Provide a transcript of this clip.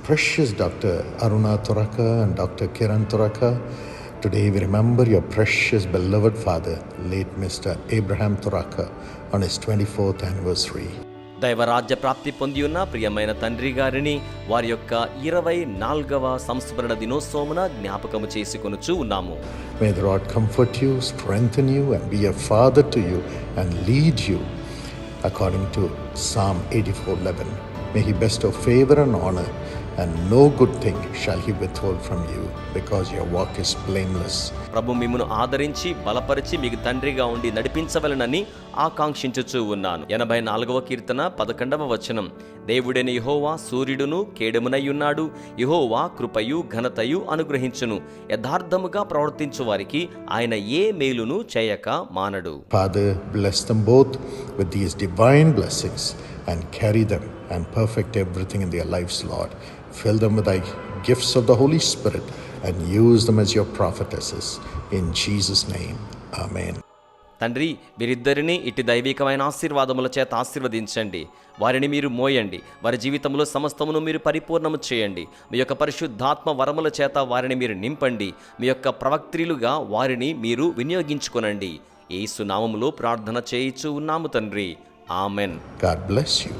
precious Dr. Aruna Turaka and Dr. Kiran Turaka. Today we remember your precious beloved father, late Mr. Abraham Turaka, on his 24th anniversary. దైవరాజ్య ప్రాప్తి పొంది ఉన్న ప్రియమైన తండ్రి గారిని వారి యొక్క 24వ సంస్మరణ దినోత్సవమున జ్ఞాపకము చేసుకొనుచూ ఉన్నాము. May the Lord comfort you, strengthen you, and be a father to you and lead you according to Psalm 84:11. May he bestow favor and honor, and no good thing shall he withhold from you, because your walk is blameless. ప్రభు మిమ్మును ఆదరించి బలపరిచి మీకు తండ్రిగా ఉండి నడిపించవలెనని ఆకాంక్షించుచూ ఉన్నాను. 84వ కీర్తన 11వ వచనం. దేవుడైన యెహోవా సూర్యుడును కేడెమునై ఉన్నాడు. యెహోవా కృపయు ఘనతయు అనుగ్రహించును. యథార్థముగా ప్రవర్తించు వారికి ఆయన ఏ మేలును చేయక మానడు. Father, bless them both with these divine blessings and carry them and perfect everything in their lives, Lord. Fill them with thy gifts of the Holy Spirit and use them as your prophetesses. In Jesus' name, Amen. తండ్రి, వీరిద్దరిని ఇటు దైవికమైన ఆశీర్వాదముల చేత ఆశీర్వదించండి. వారిని మీరు మోయండి. వారి జీవితంలో సమస్తమును మీరు పరిపూర్ణము చేయండి. మీ యొక్క పరిశుద్ధాత్మ వరముల చేత వారిని మీరు నింపండి. మీ యొక్క ప్రవక్త్రులుగా వారిని మీరు వినియోగించుకొనండి. యేసు నామములో ప్రార్థన చేయుచు ఉన్నాము తండ్రి. ఆమెన్. God bless you.